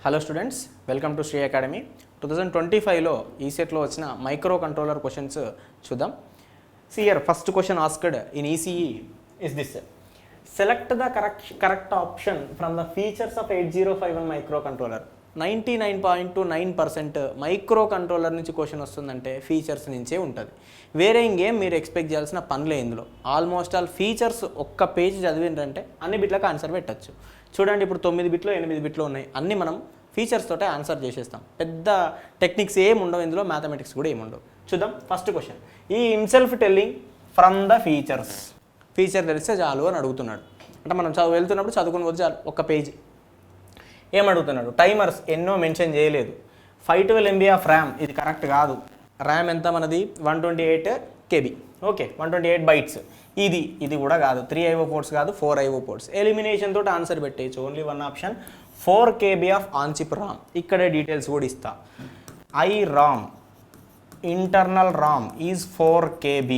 Hello students, welcome to Sri Academy. 2025లో ఈసెట్లో వచ్చిన మైక్రో కంట్రోలర్ క్వశ్చన్స్ చూద్దాం. Here first question asked in ECE is this: select the correct option from the features of 8051 micro controller. 99.29% micro controller నుంచి question వస్తుందంటే features నుంచే ఉంటుంది. వేరే ఇంకేం మీరు ఎక్స్పెక్ట్ చేయాల్సిన పనులే ఇందులో. ఆల్మోస్ట్ ఆల్ ఫీచర్స్ ఒక్క పేజ్ చదివిందంటే అన్ని బిట్లకు ఆన్సర్ పెట్టచ్చు. చూడండి, ఇప్పుడు 9 బిట్లు 8 బిట్లు ఉన్నాయి. అన్నీ మనం ఫీచర్స్ తోటే ఆన్సర్ చేసేస్తాం. పెద్ద టెక్నిక్స్ ఏమి ఉండవు ఇందులో, మ్యాథమెటిక్స్ కూడా ఏమి ఉండవు. చూద్దాం ఫస్ట్ క్వశ్చన్. ఈ himself telling from the features. Feature తెలిస్తే చాలు అని అడుగుతున్నాడు. అంటే మనం వెళ్తున్నప్పుడు చదువుకుని వచ్చి చాలు ఒక్క పేజీ. ఏమడుగుతున్నాడు? టైమర్స్ ఎన్నో మెన్షన్ చేయలేదు. 512 MB ఆఫ్ ర్యామ్, ఇది కరెక్ట్ కాదు. ర్యామ్ ఎంత మనది? 128 KB. Okay, 128 bytes. ఇది కూడా కాదు. 3 IO పోర్ట్స్ కాదు, 4 IO పోర్ట్స్. ఎలిమినేషన్ తోటి ఆన్సర్ పెట్టేయచ్చు. Only one option, 4 KB of on chip RAM. ఇక్కడే డీటెయిల్స్ కూడా ఇస్తా. RAM internal RAM is 4 KB,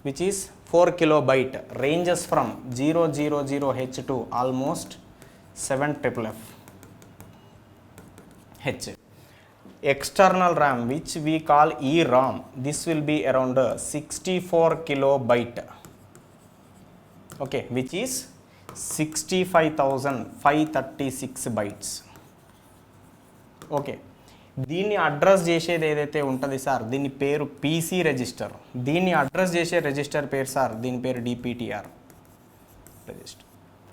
which is 4 kilobyte. ranges from 000H to almost 7FFF H. External RAM, which we call EROM, this will be around 64 kilobyte. Okay, which is 65,536 bytes. Okay, దీన్ని address చేసేది ఏదైతే ఉంటుంది sir, దీని పేరు PC register. దీన్ని address చేసే register పేరు sir, దీని పేరు DPTR రిజిస్టర్.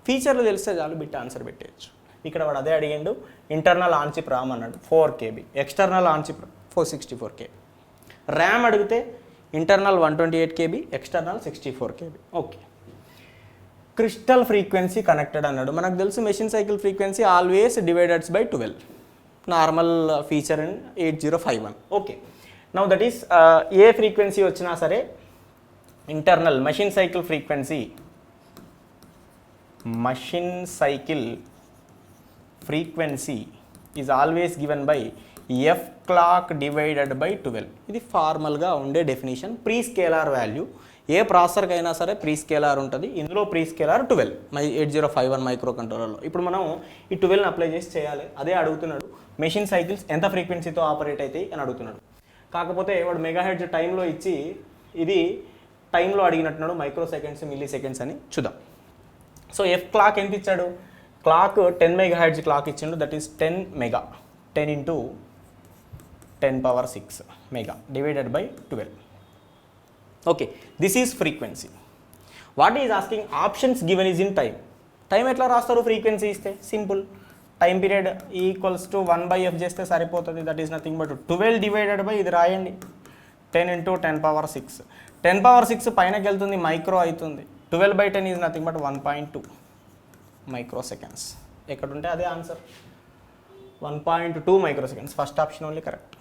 ఫీచర్లు తెలిస్తే చాలు బిట్ ఆన్సర్ పెట్టేయచ్చు. ఇక్కడ వాడు అదే అడిగిండు. ఇంటర్నల్ ఆన్ చిప్ రామ్ అన్నాడు 4 KB, external on chip 464 KB. RAM అడిగితే internal 128 KB, external 64 KB. Okay, crystal frequency connected అన్నాడు. మనకు తెలుసు machine cycle frequency always divided by 12, normal feature in 8051. Okay, now that is a frequency వచ్చినా సరే internal machine cycle frequency is always given by F clock divided by 12. ఇది ఫార్మల్గా ఉండే definition. Pre scalar value a ప్రాసెసర్కైనా సరే pre scalar ఉంటుంది. ఇందులో pre scalar 12 8051 micro కంట్రోలర్లో. ఇప్పుడు మనం ఈ 12ని అప్లై చేసి చేయాలి. అదే అడుగుతున్నాడు. మెషిన్ సైకిల్స్ ఎంత ఫ్రీక్వెన్సీతో ఆపరేట్ అవుతాయి అని అడుగుతున్నాడు. కాకపోతే వాడు మెగాహెర్ట్జ్ టైంలో ఇచ్చి ఇది టైంలో అడిగినట్టున్నాడు. మైక్రో సెకండ్స్, మిల్లీ సెకండ్స్ అని చూద్దాం. సో F క్లాక్ ఎంత ఇచ్చాడు? క్లాక్ 10 MHz క్లాక్ ఇచ్చిండు. That is 10 mega, 10 × 10⁻6 mega divided by 12. Okay, this is frequency. What is asking? Options given is in time. Time ఎట్లా రాస్తారు ఫ్రీక్వెన్సీ ఇస్తే? Simple, time period equals to 1/f చేస్తే సరిపోతుంది. That is nothing but 12 divided by ఇది రాయండి, 10 × 10⁻6. 10⁻6 పైనకి వెళ్తుంది, micro అవుతుంది. 12/10 is nothing but 1.2 micro seconds. ఎక్కడుంటే అదే answer, 1.2 micro seconds. First option only correct.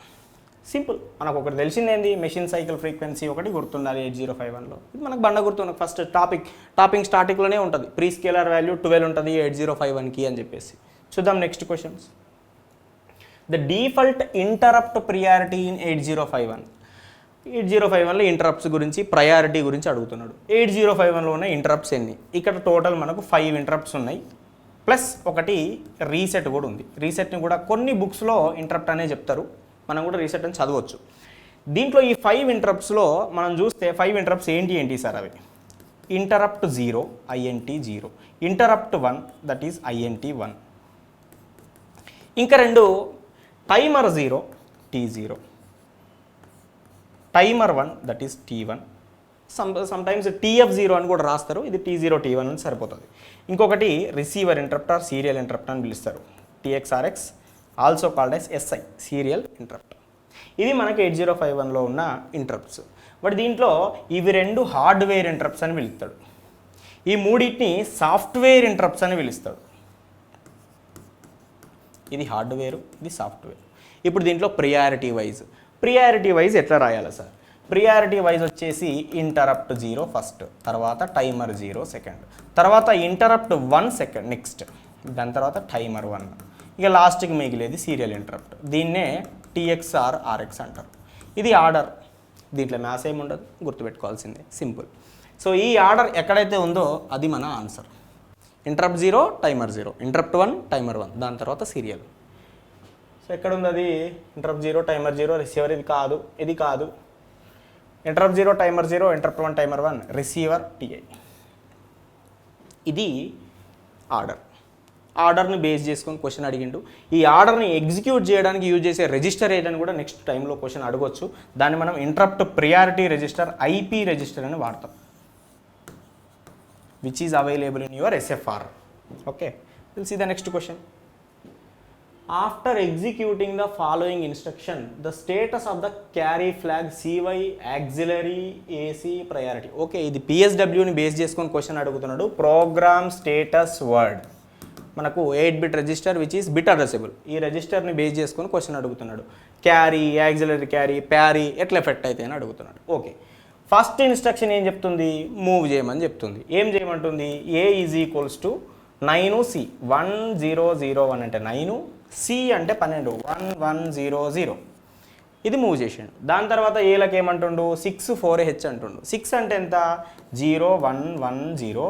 Simple. మనకు ఒకటి తెలిసిందేంది? మెషిన్ సైకిల్ ఫ్రీక్వెన్సీ ఒకటి గుర్తుండాలి 8051లో. ఇది మనకు బండ గుర్తు. ఫస్ట్ టాపింగ్ స్టార్టింగ్లోనే ఉంటుంది. ప్రీ స్కేలార్ వాల్యూ 12 ఉంటుంది 8051కి అని చెప్పేసి. చూద్దాం next questions. The default interrupt priority in 8051. 8051లో ఇంటరప్ట్స్ గురించి, ప్రయారిటీ గురించి అడుగుతున్నాడు. 8051లో ఉన్న ఇంటరప్ట్స్ ఎన్ని? ఇక్కడ టోటల్ మనకు 5 ఇంటరప్ట్స్ ఉన్నాయి, ప్లస్ ఒకటి రీసెట్ కూడా ఉంది. రీసెట్ని కూడా కొన్ని బుక్స్లో ఇంటరప్ట్ అనే చెప్తారు, మనం కూడా రీసెట్ అని చదవచ్చు. దీంట్లో ఈ 5 ఇంటరప్ట్స్లో మనం చూస్తే 5 ఇంటరప్ట్స్ ఏంటి సార్? అవి interrupt 0 INT 0, interrupt 1 that is INT 1, ఇంకా 2 timer 0 T0, timer 1 that is T1. Sometimes TF0 అని కూడా రాస్తారు. ఇది T0 T1 అని సరిపోతుంది. ఇంకొకటి receiver interrupt or serial interrupt అని పిలుస్తారు, TXRX, also called as SI, serial interrupt. ఇది మనకి 8051లో ఉన్న ఇంటరప్ట్స్. బట్ దీంట్లో ఇవి 2 హార్డ్వేర్ ఇంటరప్ట్స్ అని పిలుస్తాడు. ఈ మూడింటిని సాఫ్ట్వేర్ ఇంటరప్ట్స్ అని పిలుస్తాడు. ఇది హార్డ్వేర్, ఇది సాఫ్ట్వేర్. ఇప్పుడు దీంట్లో ప్రియారిటీ వైజ్ ఎట్లా రాయాలి సార్? ప్రియారిటీ వైజ్ వచ్చేసి ఇంటరప్ట్ 0 ఫస్ట్, తర్వాత టైమర్ 0 సెకండ్, తర్వాత ఇంటరప్ట్ 1 సెకండ్ నెక్స్ట్, దాని తర్వాత టైమర్ 1, ఇక లాస్ట్కి మిగిలేది సీరియల్ ఇంటరప్ట్. దీన్నే TXR RX అంటారు. ఇది ఆర్డర్. దీంట్లో మ్యాథ్స్ ఏమి ఉండదు, గుర్తుపెట్టుకోవాల్సిందే, సింపుల్. సో ఈ ఆర్డర్ ఎక్కడైతే ఉందో అది మన answer. Interrupt 0 timer 0, interrupt 1 timer 1, దాని తర్వాత సీరియల్. సో ఎక్కడ ఉంది అది? ఇంటరప్ట్ 0 టైమర్ 0 రిసీవర్ ఇది కాదు. Interrupt 0 timer 0 interrupt 1 timer 1 receiver TI. ఇది ఆర్డర్ని బేస్ చేసుకొని క్వశ్చన్ అడిగిండు. ఈ ఆర్డర్ని ఎగ్జిక్యూట్ చేయడానికి యూజ్ చేసే రిజిస్టర్ ఏదని కూడా నెక్స్ట్ టైంలో క్వశ్చన్ అడగొచ్చు. దాన్ని మనం interrupt priority register IP register అని వాడతాం, which is available in your SFR. Okay, will see the next question. After executing the following instruction the status of the carry flag CY auxiliary AC priority. Okay, ఇది PSWని base చేసుకొని question అడుగుతున్నాడు. Program status word మనకు 8-bit register which is bit addressable. ఈ రిజిస్టర్ని base చేసుకొని question అడుగుతున్నాడు. Carry, auxiliary carry, parity ఎట్లా ఎఫెక్ట్ అయితే అని అడుగుతున్నాడు. ఓకే, ఫస్ట్ ఇన్స్ట్రక్షన్ ఏం చెప్తుంది? మూవ్ చేయమని చెప్తుంది. ఏం చేయమంటుంది? A is equals to 9C 1001 అంటే 9, C అంటే 12 1100. ఇది మూవ్ చేసిండు. దాని తర్వాత ఏలకు ఏమంటుండు? 64H అంటుండు. 6 అంటే ఎంత? 0110,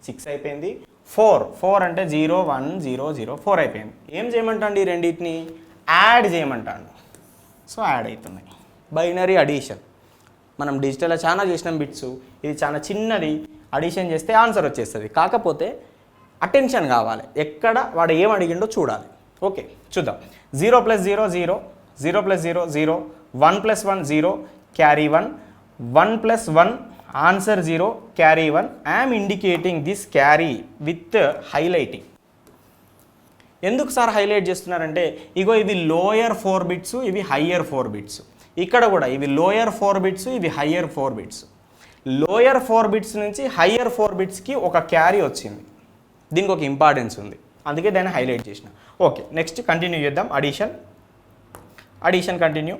6 అయిపోయింది. 4 అంటే 0100, 4 అయిపోయింది. ఏం చేయమంటాండి? ఈ రెండింటిని యాడ్ చేయమంటాడు. సో యాడ్ అవుతున్నాయి. Binary addition. మనం డిజిటల్లో చాలా చేసినాం బిట్స్, ఇది చాలా చిన్నది. అడిషన్ చేస్తే ఆన్సర్ వచ్చేస్తుంది. కాకపోతే అటెన్షన్ కావాలి, ఎక్కడ వాడు ఏం అడిగిండో చూడాలి. ఓకే, చూద్దాం. 0 + 0 0, 0 + 0 0, 1 + 1 0, carry 1, 1 + 1 answer 0, carry 1. I'm indicating this carry with highlighting. ఎందుకు సార్ హైలైట్ చేస్తున్నారంటే, ఇగో ఇవి లోయర్ 4 బిట్స్, ఇవి హయ్యర్ 4 బిట్స్. ఇక్కడ కూడా ఇవి లోయర్ 4 బిట్స్, ఇవి హయ్యర్ 4 బిట్స్. లోయర్ 4 బిట్స్ నుంచి హయ్యర్ 4 బిట్స్కి ఒక క్యారీ వచ్చింది. దీనికి ఒక ఇంపార్టెన్స్ ఉంది, అందుకే దాన్ని హైలైట్ చేసిన. ఓకే, నెక్స్ట్ కంటిన్యూ చేద్దాం. Addition continue.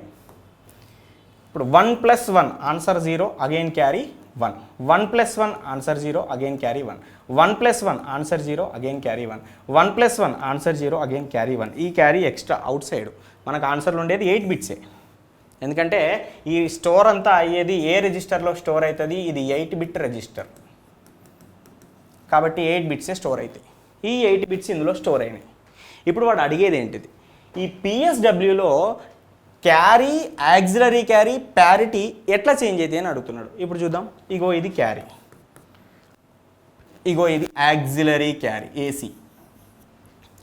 ఇప్పుడు 1 + 1 answer 0, again carry 1. 1 + 1 answer 0, again carry 1. 1 + 1 answer 0, again carry 1. 1 + 1 answer 0, again carry 1. ఈ క్యారీ ఎక్స్ట్రా అవుట్ సైడ్. మనకు ఆన్సర్లు ఉండేది 8 బిట్సే. ఎందుకంటే ఈ స్టోర్ అంతా అయ్యేది ఏ రిజిస్టర్లో స్టోర్ అవుతుంది? ఇది 8-bit రిజిస్టర్ కాబట్టి 8 బిట్సే స్టోర్ అవుతాయి. ఈ 8 బిట్స్ ఇందులో స్టోర్ అయినాయి. ఇప్పుడు వాడు అడిగేది ఏంటిది? ఈ PSWలో క్యారీ, ఆక్సిలరీ క్యారీ, ప్యారిటీ ఎట్లా చేంజ్ అవుతాయి అని అడుగుతున్నాడు. ఇప్పుడు చూద్దాం. ఇగో ఇది క్యారీ, ఇగో ఇది ఆక్సిలరీ క్యారీ AC.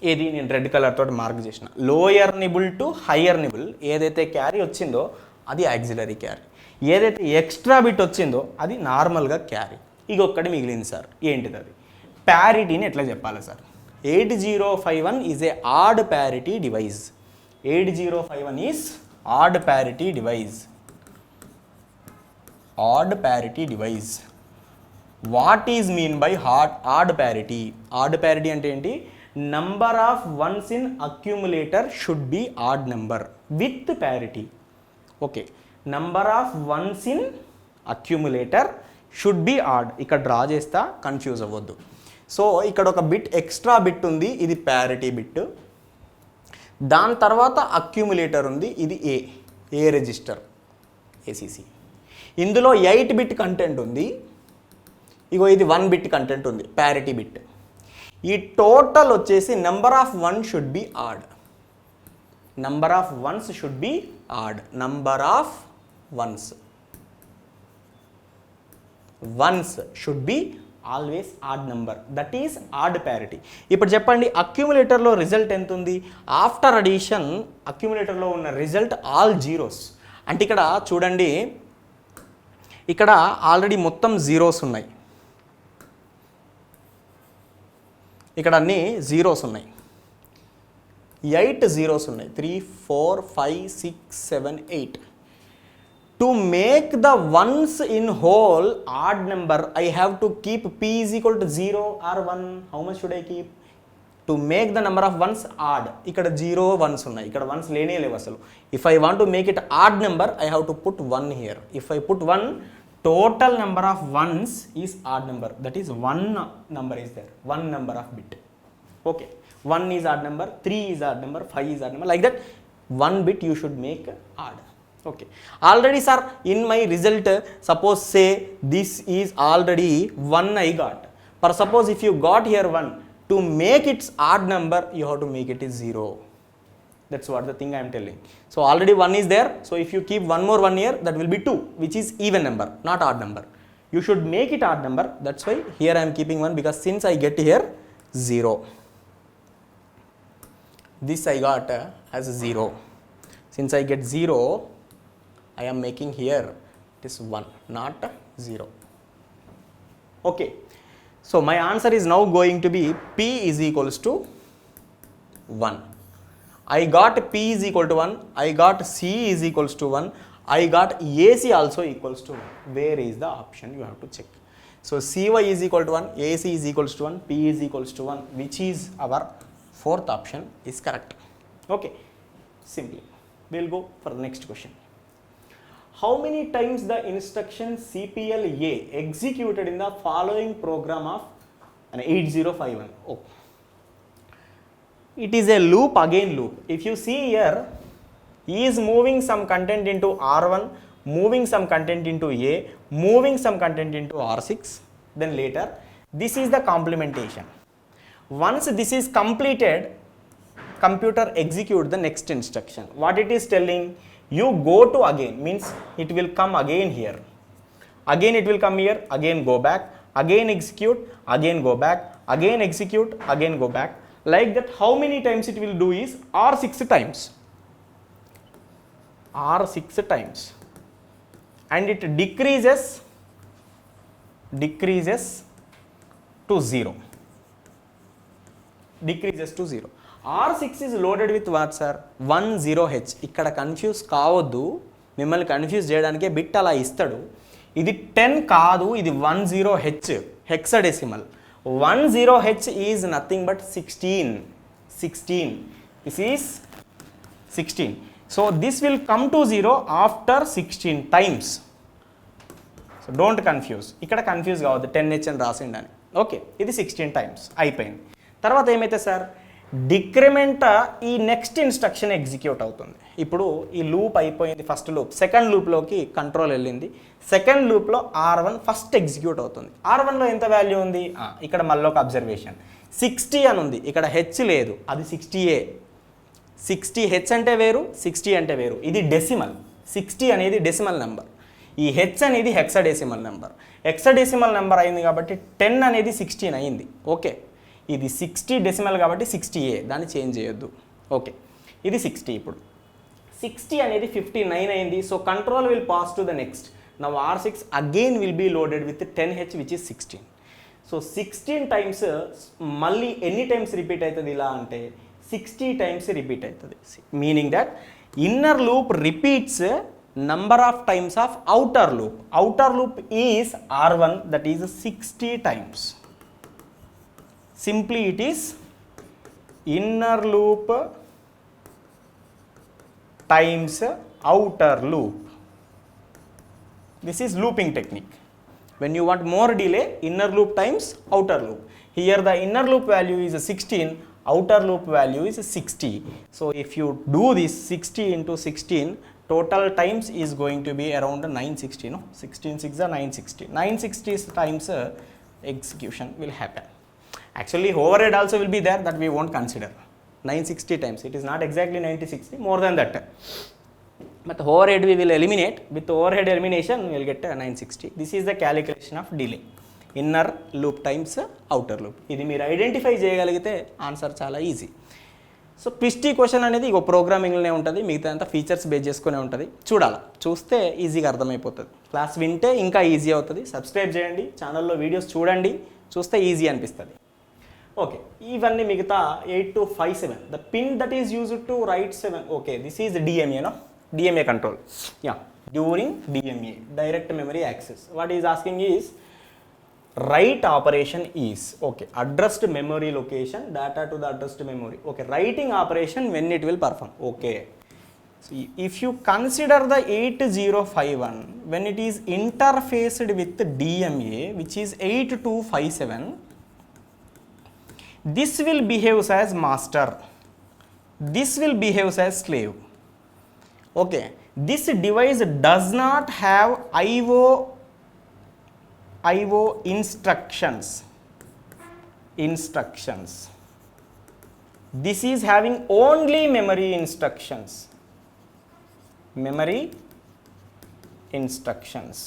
ఏది నేను రెడ్ కలర్ తోటి మార్క్ చేసిన. Lower nibble to higher nibble ఏదైతే క్యారీ వచ్చిందో అది ఆక్సిలరీ క్యారీ. ఏదైతే ఎక్స్ట్రా బిట్ వచ్చిందో అది నార్మల్గా క్యారీ. ఇగొక్కటి మిగిలింది సార్, ఏంటిది అది? ప్యారిటీని ఎట్లా చెప్పాలి sir? 8051 is a odd parity device. 8051 is odd parity device. Odd parity device. What is mean by odd parity? Odd parity అంటే ఏంటి? Number of ones in accumulator should be odd number with parity. Okay, number of ones in accumulator should be odd. ఇక్కడ draw చేస్తా, confuse అవ్వద్దు. So ఇక్కడ ఒక bit extra bit ఉంది, ఇది parity bit. దాని తర్వాత అక్యూములేటర్ ఉంది, ఇది ఏ రిజిస్టర్ ACC. ఇందులో 8-bit కంటెంట్ ఉంది. ఇగో ఇది 1-bit కంటెంట్ ఉంది, ప్యారిటీ బిట్. ఈ టోటల్ వచ్చేసి number of one should be odd. Number of ones should be odd. Number of ones should be always odd number, that is odd parity. ఇప్పుడు చెప్పండి, అక్యూములేటర్లో result ఎంత ఉంది? After addition అక్యూములేటర్లో ఉన్న result all zeros. అంటే ఇక్కడ చూడండి, ఇక్కడ ఆల్రెడీ మొత్తం జీరోస్ ఉన్నాయి, ఇక్కడ అన్ని జీరోస్ ఉన్నాయి, 8 జీరోస్ ఉన్నాయి, 3 4 5 6 7 8. To make the ones in whole odd number, I have to keep p is equal to 0 or 1. How much should I keep? To make the number of ones odd, ఇక్కడ 0 ones ఉన్నాయి, ఇక్కడ ones లేనే లేవు అసలు. If I want to make it odd number, I have to put 1 here. If I put 1, total number of ones is odd number, that is 1 number is there, 1 number of bit. Okay, 1 is odd number, 3 is odd number, 5 is odd number, like that 1 bit you should make odd. Okay, already sir, in my result, suppose say this is already 1 I got. For suppose if you got here 1, to make its odd number you have to make it is 0. That's what the thing I am telling. So already 1 is there. So if you keep one more 1 here, that will be 2, which is even number, not odd number. You should make it odd number. That's why here I am keeping 1, because since I get here 0, this I got as 0. Since I get 0, I am making here it is 1, not 0. Okay. So my answer is now going to be P is equals to 1. I got P is equal to 1, I got C is equals to 1, I got AC also equals to 1. Where is the option? You have to check. So CY is equal to 1, AC is equals to 1, P is equals to 1, which is our fourth option is correct. Okay, simply. We'll go for the next question. How many times the instruction CPL-A executed in the following program of an 8051? Oh. It is a loop, again loop. If you see here, he is moving some content into R1, moving some content into A, moving some content into R6, then later, this is the complementation. Once this is completed, computer execute the next instruction. What it is telling, you go to again, means it will come again here. Again it will come here, again go back, again execute, again go back, again execute, again go back. Like that, how many times it will do is R6 times. R6 times. And it decreases to 0. Decreases to 0. R6 is loaded with what, sir? 10H. ఇక్కడ confuse కావద్దు, మిమ్మల్ని confuse చేయడానికే bit అలా ఇస్తాడు. ఇది 10 కాదు, ఇది 10H hexadecimal. 10H is nothing but 16. This is 16. So this will come to 0 after 16 times. So don't confuse. ఇక్కడ కన్ఫ్యూజ్ కావద్దు, 10H అని రాసిండని. ఓకే, ఇది 16 టైమ్స్ అయిపోయింది. తర్వాత ఏమైతే సార్, డిక్రిమెంట్ ఈ నెక్స్ట్ ఇన్స్ట్రక్షన్ ఎగ్జిక్యూట్ అవుతుంది. ఇప్పుడు ఈ లూప్ అయిపోయింది, ఫస్ట్ లూప్. సెకండ్ లూప్లోకి కంట్రోల్ వెళ్ళింది. సెకండ్ లూప్లో R1 ఫస్ట్ ఎగ్జిక్యూట్ అవుతుంది. R1లో ఎంత వాల్యూ ఉంది? ఇక్కడ మళ్ళీ ఒక అబ్జర్వేషన్, 60 అని ఉంది, ఇక్కడ హెచ్ లేదు, అది 60A. 60H అంటే వేరు, 60 అంటే వేరు. ఇది డెసిమల్. 60 అనేది డెసిమల్ నెంబర్, ఈ హెచ్ అనేది హెక్సాడెసిమల్ నెంబర్. హెక్సాడెసిమల్ నెంబర్ అయింది కాబట్టి 10 అనేది 16 అయింది. ఓకే, ఇది 60 డెసిమల్ కాబట్టి 60A, దాన్ని చేంజ్ చేయొద్దు. ఓకే, ఇది 60. ఇప్పుడు 60 అనేది 59 అయింది. So control will pass to the next. Now R6 again will be loaded with 10H which is 16. So 16 times మళ్ళీ ఎన్ని టైమ్స్ రిపీట్ అవుతుంది ఇలా అంటే 60 టైమ్స్ రిపీట్ అవుతుంది. Meaning that inner loop repeats number of times of outer loop. Outer loop is R1, that is 60 times. Simply it is inner loop times outer loop. This is looping technique. When you want more delay, inner loop times outer loop. Here the inner loop value is 16, outer loop value is 60. So if you do this 60 into 16, total times is going to be around 960. No, 16 6 are 960. 960 times execution will happen. Actually overhead also will be there, that we won't consider. 960 times, it is not exactly 9060, more than that. But overhead we will eliminate. With overhead elimination we will get 960. This is the calculation of delay. Inner loop times outer loop. ఇది మీరు identify చేయగలిగితే answer చాలా easy. So twisty question అనేది ఒక ప్రోగ్రామింగ్లోనే ఉంటుంది, మిగతా అంతా features base చేసుకునే ఉంటుంది. చూడాలి, చూస్తే ఈజీగా అర్థమైపోతుంది. క్లాస్ వింటే ఇంకా ఈజీ అవుతుంది. సబ్స్క్రైబ్ చేయండి, ఛానల్లో వీడియోస్ చూడండి, చూస్తే ఈజీ అనిపిస్తుంది. ఓకే, ఇవన్నీ మిగతా 8 to 5 7. The pin that is used to write 7. Okay, this is DMA, no, DMA control. Yeah, during DMA, direct memory access. What is asking is write operation is, okay, addressed memory location, data to the addressed memory. Okay, writing operation when it will perform. Okay, so if you consider the 8051 when it is interfaced with DMA, which is 8257, this will behave as master, this will behave as slave. Okay, this device does not have IO instructions. This is having only memory instructions. Memory instructions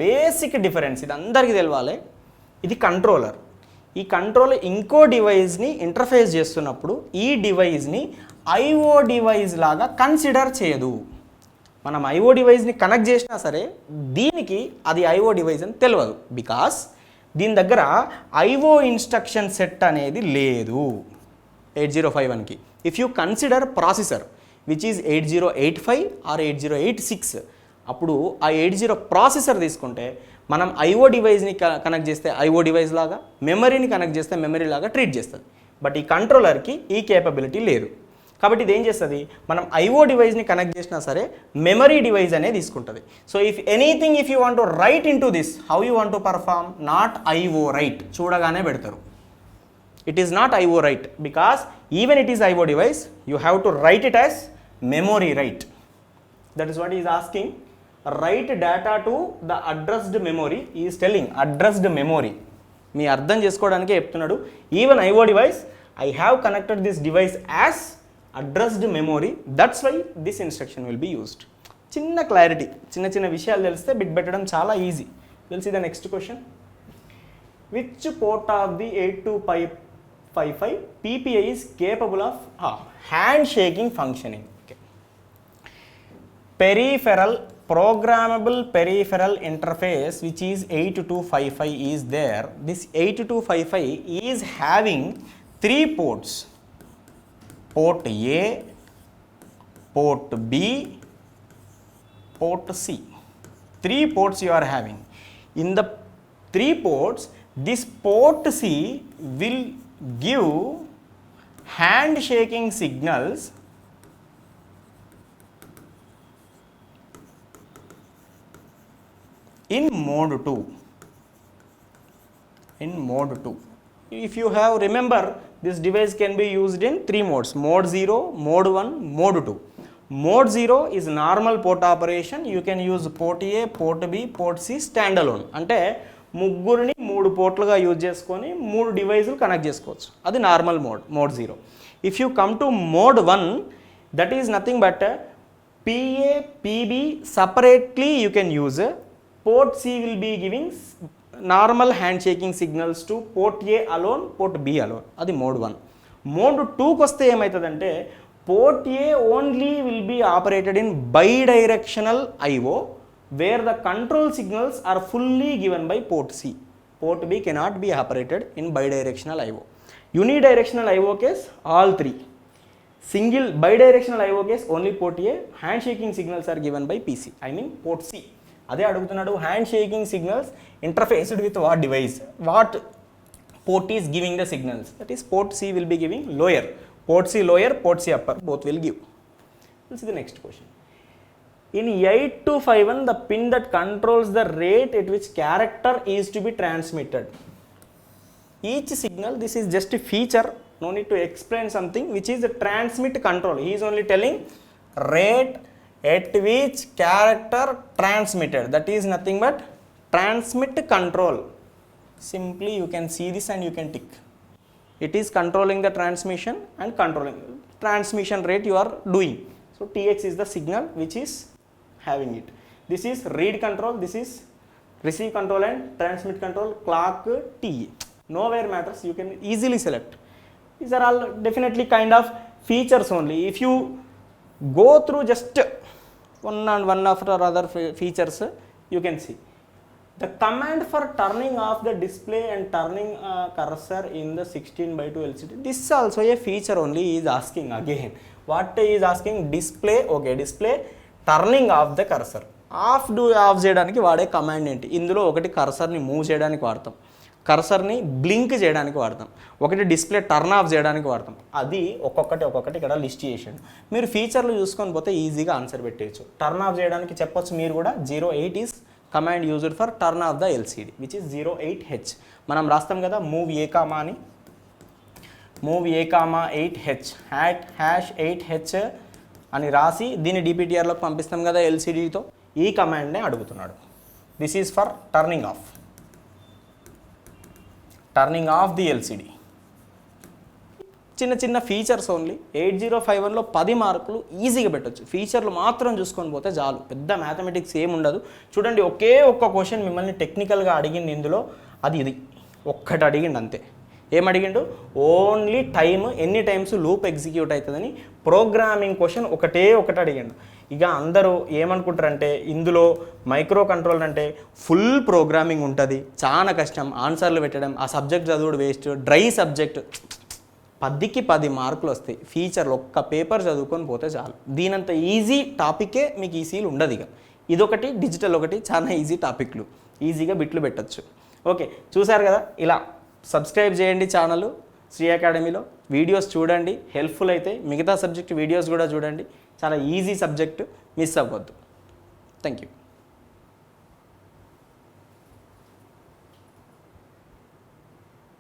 basic difference, ఇది అందరికీ తెలవాలి. ఇది controller. ఈ controller ఇంకో డివైస్ని interface చేస్తున్నప్పుడు ఈ డివైస్ని IO device లాగా consider చేయదు. మనం ఐఓ డివైస్ని కనెక్ట్ చేసినా సరే దీనికి అది ఐఓ డివైస్ అని తెలియదు, బికాస్ దీని దగ్గర ఐఓ ఇన్స్ట్రక్షన్ సెట్ అనేది లేదు 8051కి. If you consider processor which is 8085 or 8086, అప్పుడు ఆ 80 ప్రాసెసర్ తీసుకుంటే మనం ఐఓ డివైస్ని కనెక్ట్ చేస్తే ఐఓ డివైస్ లాగా, మెమరీని కనెక్ట్ చేస్తే మెమరీ లాగా ట్రీట్ చేస్తుంది. బట్ ఈ కంట్రోలర్కి ఈ కేపబిలిటీ లేదు. కాబట్టి ఇది ఏం చేస్తుంది, మనం ఐఓ డివైస్ని కనెక్ట్ చేసినా సరే మెమరీ డివైస్ అనేది తీసుకుంటుంది. So if anything if you want to write into this, how you want to perform, not IO write చూడగానే పెడతారు. It is not IO write because even it is IO device you have to write it as memory write. That is what is asking. Write data to the addressed memory is telling addressed memory. మీ అర్థం చేసుకోవడానికే చెప్తున్నాడు. Even IO device I have connected this device as addressed memory, that's why this instruction will be used. చిన్న clarity, చిన్న చిన్న విషయాలు తెలిస్తే bit పెట్టడం చాలా easy. Will see the next question. Which port of the 8255 PPI is capable of hand shaking functioning? Okay. Peripheral programmable peripheral interface which is 8255 is there. This 8255 is having 3 ports. Port A, port B, port C. 3 ports you are having. In the 3 ports, this port C will give hand shaking signals in mode 2. In mode 2. If you have remember, this device can be used in 3 modes: mode 0, mode 1, mode 2. Mode 0 is normal port operation. You can use port A, port B, port C standalone. అంటే ముగ్గురిని 3 పోర్ట్లుగా use చేసుకొని 3 డివైజులు connect చేసుకోవచ్చు. అది normal mode, mode 0. If you come to mode 1, that is nothing but PA, PB separately you can use. Port C will be giving normal handshaking signals to port A alone, port B alone. అది mode 1. Mode 2కి వస్తే ఏమవుతుందంటే port A only will be operated in bidirectional IO where the control signals are fully given by port C. Port B cannot be operated in bidirectional IO. Unidirectional IO case, all 3. Single bidirectional IO case, only port A. Handshaking signals are given by PC, I mean port C. అదే అడుగుతున్నాడు, hand shaking signals interfaced with what device, what port is giving the signals, that is port C will be giving lower, port C lower, port C upper, both will give. This is the next question. In 8251, the pin that controls the rate at which character is to be transmitted. Each signal, this is just a feature, no need to explain something, which is the transmit control. He is only telling rate at which character transmitted, that is nothing but transmit control. Simply you can see this and you can tick. It is controlling the transmission and controlling transmission rate you are doing. So TX is the signal which is having it. This is read control, this is receive control and transmit control, clock T. Nowhere matters, you can easily select. These are all definitely kind of features only. If you go through just one after other features, you can see. The command for turning off the display and turning cursor in the 16:2 LCD, this is also a feature only. He is asking again. What he is asking? Display, okay, display turning off the cursor. Of చేయడానికి వాడే command ఏంటి? ఇందులో ఒకటి కర్సర్ని move చేయడానికి వాడతాం, కర్సర్ని blink చేయడానికి వాడతాం, ఒకటి డిస్ప్లే టర్న్ ఆఫ్ చేయడానికి వాడతాం. అది ఒక్కొక్కటి ఇక్కడ లిస్ట్ చేసాడు. మీరు ఫీచర్లు చూసుకొని పోతే ఈజీగా ఆన్సర్ పెట్టేయచ్చు. టర్న్ ఆఫ్ చేయడానికి చెప్పొచ్చు మీరు కూడా. 08 is command used for turn off the LCD which is 08H. మనం రాస్తాం కదా మూవ్ ఏ కామా అని, move A comma 8H #8H అని రాసి దీన్ని డిపిటిఆర్లోకి పంపిస్తాం కదా ఎల్సిడితో. ఈ కమాండ్నే అడుగుతున్నాడు. This is for turning of the LCD. చిన్న చిన్న ఫీచర్స్ ఓన్లీ 8051లో 10 మార్కులు ఈజీగా పెట్టొచ్చు. ఫీచర్లు మాత్రం చూసుకొని పోతే చాలు, పెద్ద మ్యాథమెటిక్స్ ఏమి ఉండదు. చూడండి ఒకే ఒక్క క్వశ్చన్ మిమ్మల్ని టెక్నికల్గా అడిగింది ఇందులో, ఇది ఒక్కటి అడిగిండు అంతే. ఏం అడిగిండు? ఓన్లీ టైమ్ ఎన్ని టైమ్స్ లూప్ ఎగ్జిక్యూట్ అవుతుందని ప్రోగ్రామింగ్ క్వశ్చన్ ఒకటి అడిగిండు. ఇక అందరూ ఏమనుకుంటారంటే ఇందులో మైక్రో కంట్రోలర్ అంటే ఫుల్ ప్రోగ్రామింగ్ ఉంటుంది, చాలా కష్టం, ఆన్సర్లు పెట్టడం, ఆ సబ్జెక్ట్ చదువుడు వేస్ట్, డ్రై సబ్జెక్ట్. 10కి 10 మార్కులు వస్తాయి. ఫీచర్లు ఒక్క పేపర్ చదువుకొని పోతే చాలు. దీనంత ఈజీ టాపికే మీకు ఈసీలు ఉండదు. ఇక ఇదొకటి, డిజిటల్ ఒకటి, చాలా ఈజీ టాపిక్లు, ఈజీగా బిట్లు పెట్టచ్చు. ఓకే, చూసారు కదా. ఇలా సబ్స్క్రైబ్ చేయండి ఛానల్ శ్రీ అకాడమీలో, వీడియోస్ చూడండి, హెల్ప్ఫుల్ అయితే మిగతా సబ్జెక్ట్ వీడియోస్ కూడా చూడండి. చాలా ఈజీ సబ్జెక్ట్, మిస్ అవ్వద్దు. Thank you.